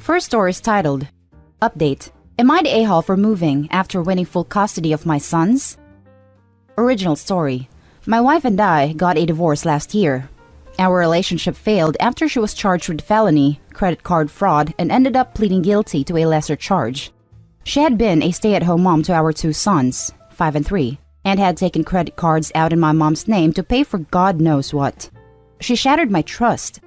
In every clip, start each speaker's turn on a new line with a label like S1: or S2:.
S1: First story is titled, Update. Am I the a-hole for moving after winning full custody of my sons? Original story. My wife and I got a divorce last year. Our relationship failed after she was charged with felony, credit card fraud, and ended up pleading guilty to a lesser charge. She had been a stay-at-home mom to our 2 sons, 5 and 3, and had taken credit cards out in my mom's name to pay for God knows what. She shattered my trust.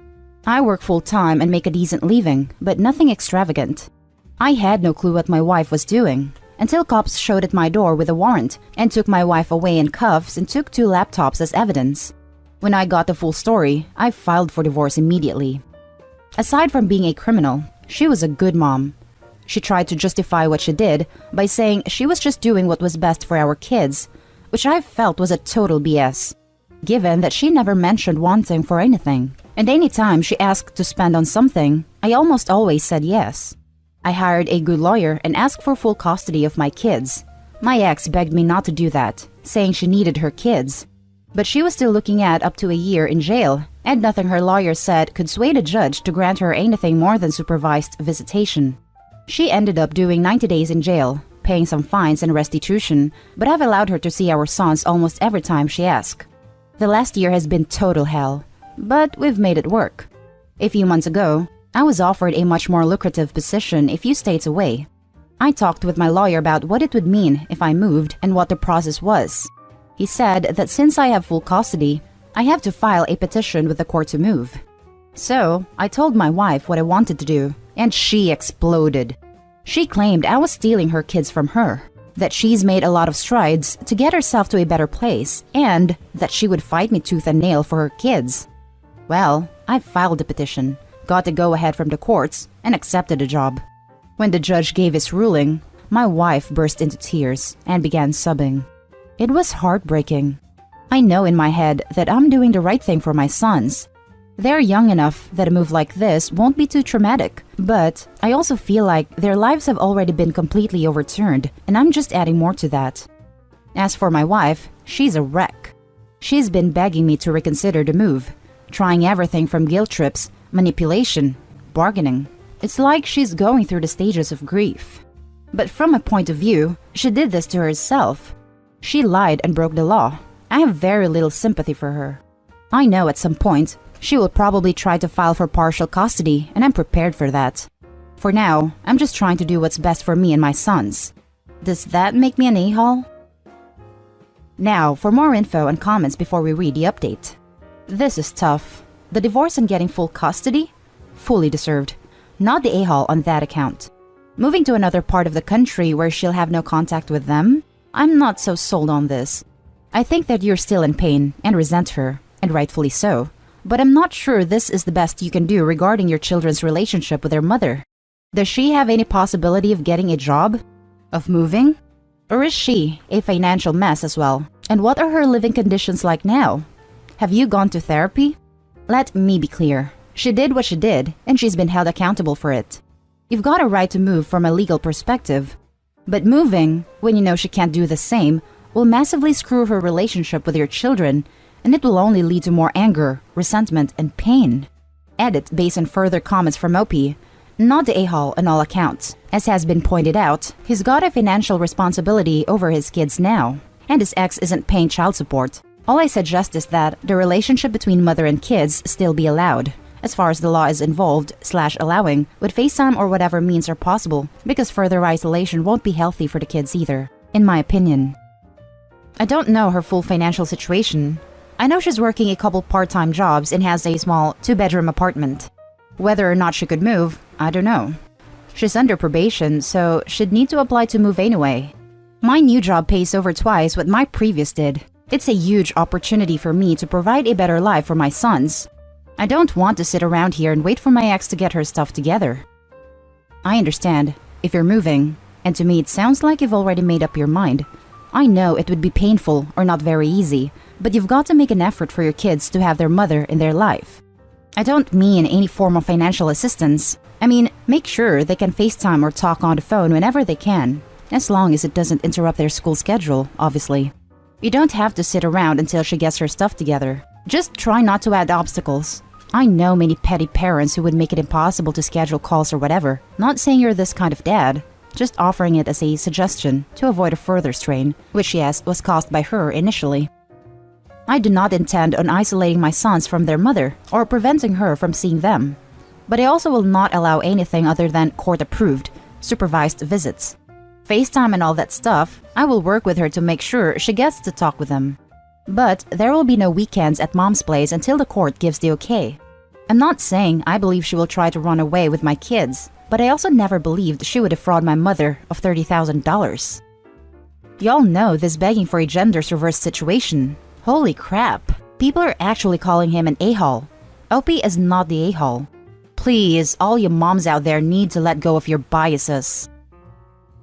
S1: I work full-time and make a decent living, but nothing extravagant. I had no clue what my wife was doing, until cops showed at my door with a warrant and took my wife away in cuffs and took 2 laptops as evidence. When I got the full story, I filed for divorce immediately. Aside from being a criminal, she was a good mom. She tried to justify what she did by saying she was just doing what was best for our kids, which I felt was a total BS, given that she never mentioned wanting for anything. And any time she asked to spend on something, I almost always said yes. I hired a good lawyer and asked for full custody of my kids. My ex begged me not to do that, saying she needed her kids. But she was still looking at up to a year in jail, and nothing her lawyer said could sway the judge to grant her anything more than supervised visitation. She ended up doing 90 days in jail, paying some fines and restitution, but I've allowed her to see our sons almost every time she asks. The last year has been total hell, but we've made it work. A few months ago, I was offered a much more lucrative position a few states away. I talked with my lawyer about what it would mean if I moved and what the process was. He said that since I have full custody, I have to file a petition with the court to move. So, I told my wife what I wanted to do, and she exploded. She claimed I was stealing her kids from her, that she's made a lot of strides to get herself to a better place, and that she would fight me tooth and nail for her kids. Well, I filed the petition, got the go-ahead from the courts, and accepted the job. When the judge gave his ruling, my wife burst into tears and began sobbing. It was heartbreaking. I know in my head that I'm doing the right thing for my sons. They're young enough that a move like this won't be too traumatic, but I also feel like their lives have already been completely overturned, and I'm just adding more to that. As for my wife, she's a wreck. She's been begging me to reconsider the move, trying everything from guilt trips, manipulation, bargaining. It's like she's going through the stages of grief. But from my point of view, she did this to herself. She lied and broke the law. I have very little sympathy for her. I know at some point, she will probably try to file for partial custody, and I'm prepared for that. For now, I'm just trying to do what's best for me and my sons. Does that make me an a-hole? Now, for more info and comments before we read the update. This is tough. The divorce and getting full custody? Fully deserved. Not the a-hole on that account. Moving to another part of the country where she'll have no contact with them? I'm not so sold on this. I think that you're still in pain and resent her, and rightfully so. But I'm not sure this is the best you can do regarding your children's relationship with their mother. Does she have any possibility of getting a job? Of moving? Or is she a financial mess as well? And what are her living conditions like now? Have you gone to therapy? Let me be clear. She did what she did, and she's been held accountable for it. You've got a right to move from a legal perspective. But moving, when you know she can't do the same, will massively screw her relationship with your children, and it will only lead to more anger, resentment, and pain. Edit based on further comments from OP. Not the a-hole on all accounts. As has been pointed out, he's got a financial responsibility over his kids now, and his ex isn't paying child support. All I suggest is that the relationship between mother and kids still be allowed, as far as the law is involved/allowing, with FaceTime or whatever means are possible, because further isolation won't be healthy for the kids either, in my opinion. I don't know her full financial situation. I know she's working a couple part-time jobs and has a small 2-bedroom apartment. Whether or not she could move, I don't know. She's under probation, so she'd need to apply to move anyway. My new job pays over twice what my previous did. It's a huge opportunity for me to provide a better life for my sons. I don't want to sit around here and wait for my ex to get her stuff together. I understand, if you're moving, and to me it sounds like you've already made up your mind. I know it would be painful or not very easy, but you've got to make an effort for your kids to have their mother in their life. I don't mean any form of financial assistance. I mean, make sure they can FaceTime or talk on the phone whenever they can, as long as it doesn't interrupt their school schedule, obviously. You don't have to sit around until she gets her stuff together. Just try not to add obstacles. I know many petty parents who would make it impossible to schedule calls or whatever. Not saying you're this kind of dad, just offering it as a suggestion to avoid a further strain, which yes, was caused by her initially. I do not intend on isolating my sons from their mother or preventing her from seeing them. But I also will not allow anything other than court-approved, supervised visits. FaceTime and all that stuff, I will work with her to make sure she gets to talk with them. But there will be no weekends at mom's place until the court gives the okay. I'm not saying I believe she will try to run away with my kids, but I also never believed she would defraud my mother of $30,000. Y'all know this begging for a gender's reverse situation. Holy crap, people are actually calling him an a-hole. Opie is not the a-hole. Please, all you moms out there need to let go of your biases.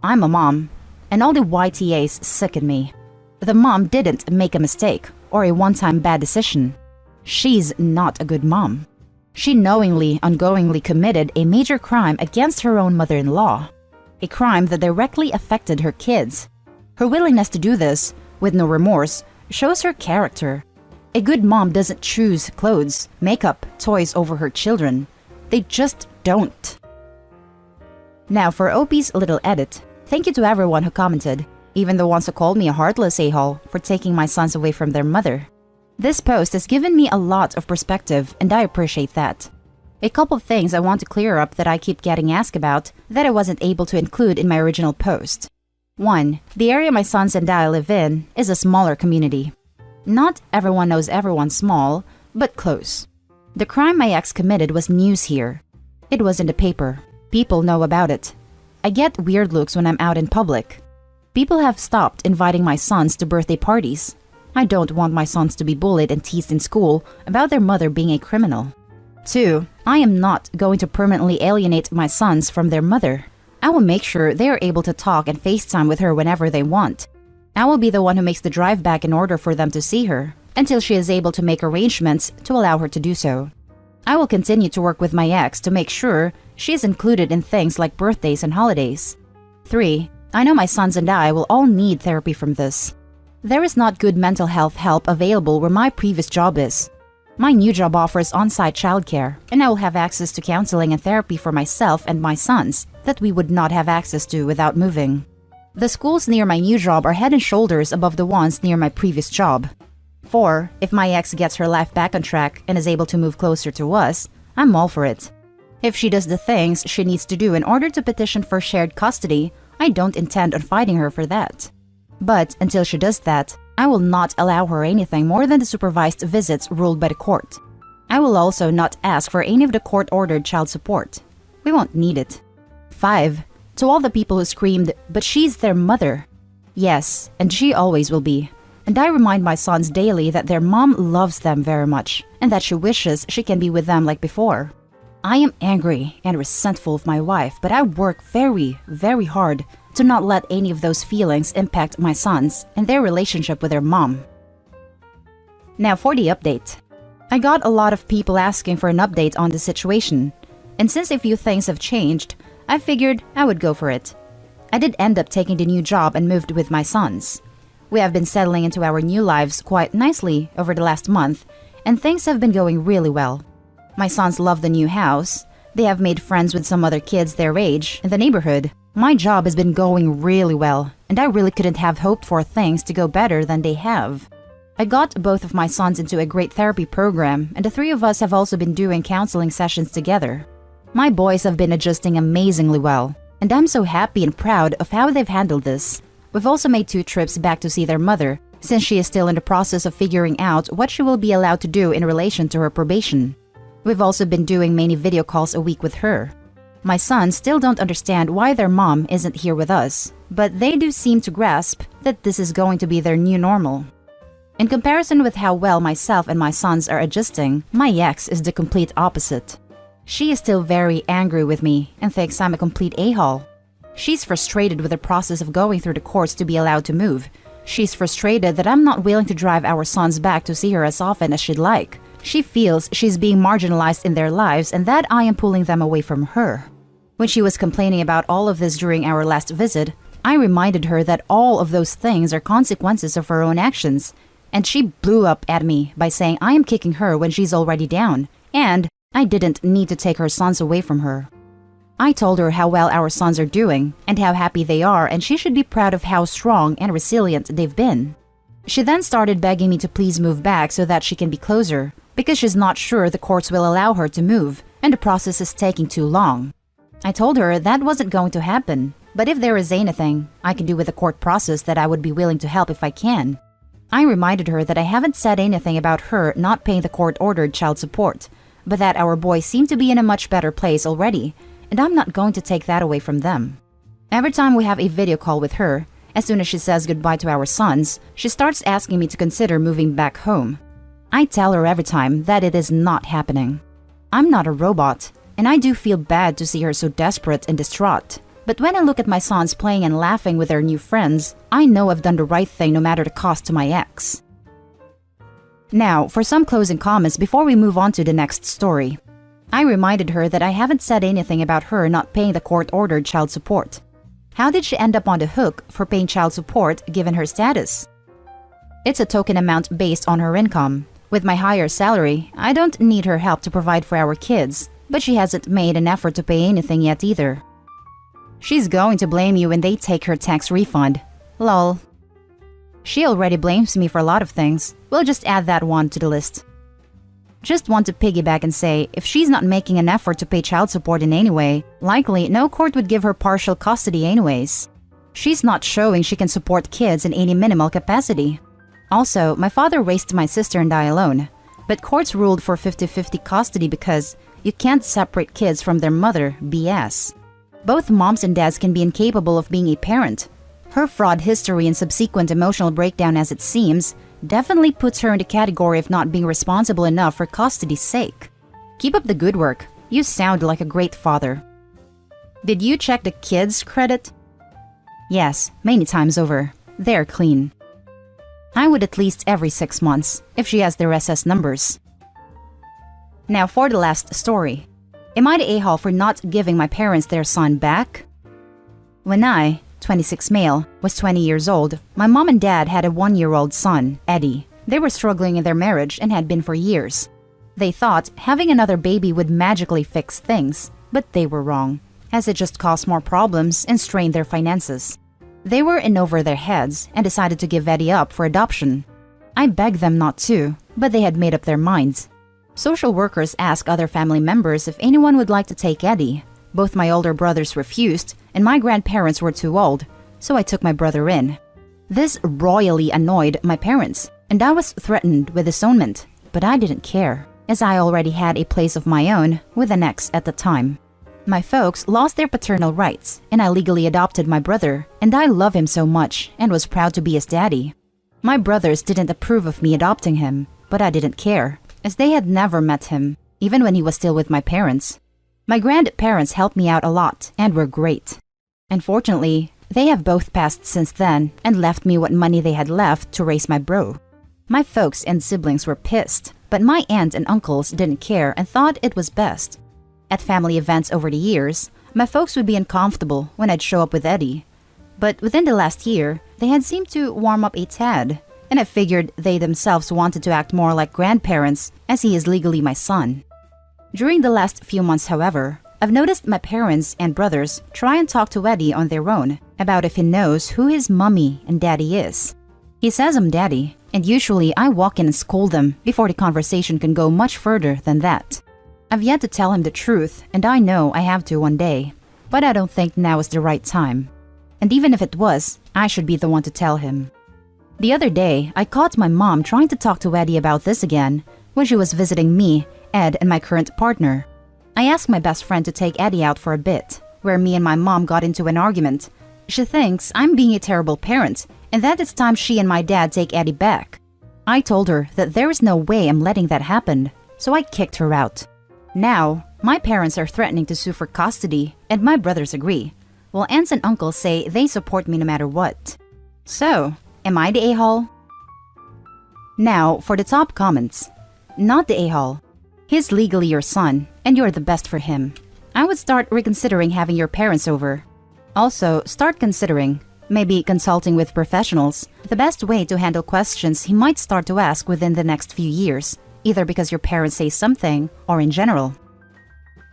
S1: I'm a mom, and all the YTAs sicken me. The mom didn't make a mistake or a one-time bad decision. She's not a good mom. She knowingly, ongoingly committed a major crime against her own mother-in-law. A crime that directly affected her kids. Her willingness to do this, with no remorse, shows her character. A good mom doesn't choose clothes, makeup, toys over her children. They just don't. Now for Opie's little edit. Thank you to everyone who commented, even the ones who called me a heartless a-hole for taking my sons away from their mother. This post has given me a lot of perspective, and I appreciate that. A couple of things I want to clear up that I keep getting asked about that I wasn't able to include in my original post. 1. The area my sons and I live in is a smaller community. Not everyone knows everyone small, but close. The crime my ex committed was news here. It was in the paper. People know about it. I get weird looks when I'm out in public. People have stopped inviting my sons to birthday parties. I don't want my sons to be bullied and teased in school about their mother being a criminal. 2. I am not going to permanently alienate my sons from their mother. I will make sure they are able to talk and FaceTime with her whenever they want. I will be the one who makes the drive back in order for them to see her, until she is able to make arrangements to allow her to do so. I will continue to work with my ex to make sure she is included in things like birthdays and holidays. 3. I know my sons and I will all need therapy from this. There is not good mental health help available where my previous job is. My new job offers on-site childcare, and I will have access to counseling and therapy for myself and my sons that we would not have access to without moving. The schools near my new job are head and shoulders above the ones near my previous job. 4. If my ex gets her life back on track and is able to move closer to us, I'm all for it. If she does the things she needs to do in order to petition for shared custody, I don't intend on fighting her for that. But until she does that, I will not allow her anything more than the supervised visits ruled by the court. I will also not ask for any of the court-ordered child support. We won't need it. 5. To all the people who screamed, "But she's their mother." Yes, and she always will be. And I remind my sons daily that their mom loves them very much, and that she wishes she can be with them like before. I am angry and resentful of my wife, but I work very, very hard to not let any of those feelings impact my sons and their relationship with their mom. Now for the update. I got a lot of people asking for an update on the situation, and since a few things have changed, I figured I would go for it. I did end up taking the new job and moved with my sons. We have been settling into our new lives quite nicely over the last month, and things have been going really well. My sons love the new house. They have made friends with some other kids their age in the neighborhood. My job has been going really well, and I really couldn't have hoped for things to go better than they have. I got both of my sons into a great therapy program, and the three of us have also been doing counseling sessions together. My boys have been adjusting amazingly well, and I'm so happy and proud of how they've handled this. We've also made 2 trips back to see their mother, since she is still in the process of figuring out what she will be allowed to do in relation to her probation. We've also been doing many video calls a week with her. My sons still don't understand why their mom isn't here with us, but they do seem to grasp that this is going to be their new normal. In comparison with how well myself and my sons are adjusting, my ex is the complete opposite. She is still very angry with me and thinks I'm a complete a-hole. She's frustrated with the process of going through the courts to be allowed to move. She's frustrated that I'm not willing to drive our sons back to see her as often as she'd like. She feels she's being marginalized in their lives and that I am pulling them away from her. When she was complaining about all of this during our last visit, I reminded her that all of those things are consequences of her own actions, and she blew up at me by saying I am kicking her when she's already down, And I didn't need to take her sons away from her. I told her how well our sons are doing and how happy they are, and she should be proud of how strong and resilient they've been. She then started begging me to please move back so that she can be closer, because she's not sure the courts will allow her to move and the process is taking too long. I told her that wasn't going to happen, but if there is anything I can do with the court process, that I would be willing to help if I can. I reminded her that I haven't said anything about her not paying the court-ordered child support, but that our boys seem to be in a much better place already, and I'm not going to take that away from them. Every time we have a video call with her, as soon as she says goodbye to our sons, she starts asking me to consider moving back home. I tell her every time that it is not happening. I'm not a robot, and I do feel bad to see her so desperate and distraught. But when I look at my sons playing and laughing with their new friends, I know I've done the right thing no matter the cost to my ex. Now, for some closing comments before we move on to the next story. I reminded her that I haven't said anything about her not paying the court-ordered child support. How did she end up on the hook for paying child support given her status? It's a token amount based on her income. With my higher salary, I don't need her help to provide for our kids, but she hasn't made an effort to pay anything yet either. She's going to blame you when they take her tax refund. Lol. She already blames me for a lot of things. We'll just add that one to the list. Just want to piggyback and say, if she's not making an effort to pay child support in any way, likely no court would give her partial custody anyways. She's not showing she can support kids in any minimal capacity. Also, my father raised my sister and I alone, but courts ruled for 50-50 custody because you can't separate kids from their mother, BS. Both moms and dads can be incapable of being a parent. Her fraud history and subsequent emotional breakdown, as it seems, definitely puts her in the category of not being responsible enough for custody's sake. Keep up the good work. You sound like a great father. Did you check the kids' credit? Yes, many times over. They're clean. I would at least every 6 months, if she has their SS numbers. Now for the last story. Am I the a-hole for not giving my parents their son back? When I, 26 male, was 20 years old, my mom and dad had a 1-year-old son, Eddie. They were struggling in their marriage and had been for years. They thought having another baby would magically fix things, but they were wrong, as it just caused more problems and strained their finances. They were in over their heads and decided to give Eddie up for adoption. I begged them not to, but they had made up their minds. Social workers asked other family members if anyone would like to take Eddie. Both my older brothers refused, and my grandparents were too old, so I took my brother in. This royally annoyed my parents, and I was threatened with disownment, but I didn't care, as I already had a place of my own with an ex at the time. My folks lost their paternal rights, and I legally adopted my brother, and I love him so much and was proud to be his daddy. My brothers didn't approve of me adopting him, but I didn't care, as they had never met him, even when he was still with my parents. My grandparents helped me out a lot and were great. Unfortunately, they have both passed since then and left me what money they had left to raise my bro. My folks and siblings were pissed, but my aunt and uncles didn't care and thought it was best. At family events over the years, my folks would be uncomfortable when I'd show up with Eddie. But within the last year, they had seemed to warm up a tad, and I figured they themselves wanted to act more like grandparents, as he is legally my son. During the last few months, however, I've noticed my parents and brothers try and talk to Eddie on their own about if he knows who his mommy and daddy is. He says I'm daddy, and usually I walk in and scold them before the conversation can go much further than that. I've yet to tell him the truth, and I know I have to one day, but I don't think now is the right time. And even if it was, I should be the one to tell him. The other day, I caught my mom trying to talk to Eddie about this again when she was visiting me, Ed, and my current partner. I asked my best friend to take Eddie out for a bit, where me and my mom got into an argument. She thinks I'm being a terrible parent and that it's time she and my dad take Eddie back. I told her that there is no way I'm letting that happen, so I kicked her out. Now, my parents are threatening to sue for custody, and my brothers agree, while aunts and uncles say they support me no matter what. So, am I the a-hole? Now, for the top comments. Not the a-hole. He's legally your son, and you're the best for him. I would start reconsidering having your parents over. Also, start considering, maybe consulting with professionals, the best way to handle questions he might start to ask within the next few years, either because your parents say something or in general.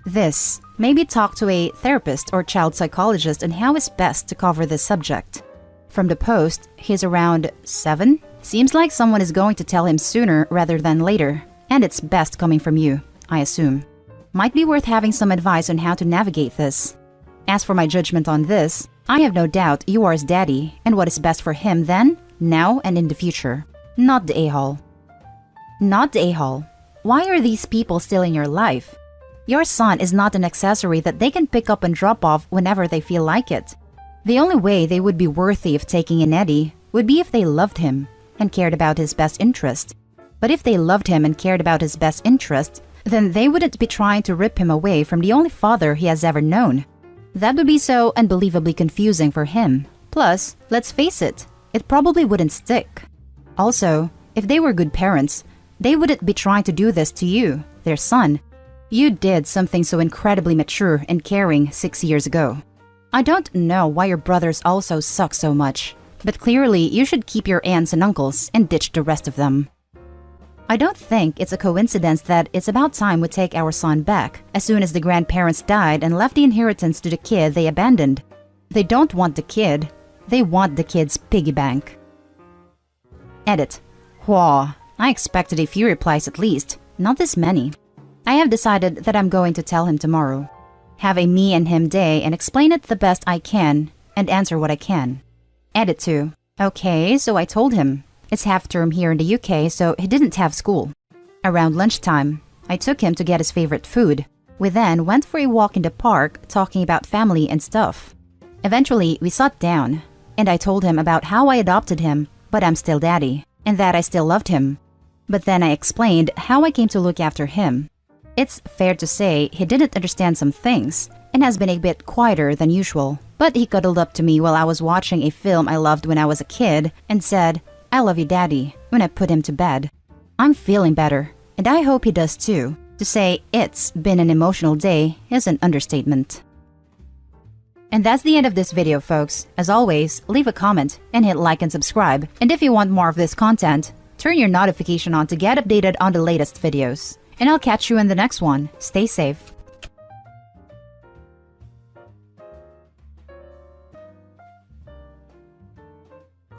S1: This, maybe talk to a therapist or child psychologist on how it's best to cover this subject. From the post, he's around 7. Seems like someone is going to tell him sooner rather than later, and it's best coming from you, I assume. Might be worth having some advice on how to navigate this. As for my judgment on this, I have no doubt you are his daddy, and what is best for him then, now, and in the future. Not the a-hole. Not the a-hole. Why are these people still in your life? Your son is not an accessory that they can pick up and drop off whenever they feel like it. The only way they would be worthy of taking in Eddie would be if they loved him and cared about his best interest. But if they loved him and cared about his best interest, then they wouldn't be trying to rip him away from the only father he has ever known. That would be so unbelievably confusing for him. Plus, let's face it, it probably wouldn't stick. Also, if they were good parents, they wouldn't be trying to do this to you, their son. You did something so incredibly mature and caring 6 years ago. I don't know why your brothers also suck so much, but clearly you should keep your aunts and uncles and ditch the rest of them. I don't think it's a coincidence that it's about time we take our son back as soon as the grandparents died and left the inheritance to the kid they abandoned. They don't want the kid, they want the kid's piggy bank. Edit. Whoa, I expected a few replies at least, not this many. I have decided that I'm going to tell him tomorrow. Have a me and him day and explain it the best I can and answer what I can. Edit 2. Okay, so I told him. It's half term here in the UK, so he didn't have school. Around lunchtime, I took him to get his favorite food. We then went for a walk in the park talking about family and stuff. Eventually, we sat down, and I told him about how I adopted him, but I'm still daddy, and that I still loved him. But then I explained how I came to look after him. It's fair to say he didn't understand some things and has been a bit quieter than usual, but he cuddled up to me while I was watching a film I loved when I was a kid and said, "I love you, Daddy," when I put him to bed. I'm feeling better, and I hope he does too. To say it's been an emotional day is an understatement. And that's the end of this video, folks. As always, leave a comment and hit like and subscribe. And if you want more of this content, turn your notification on to get updated on the latest videos. And I'll catch you in the next one. Stay safe.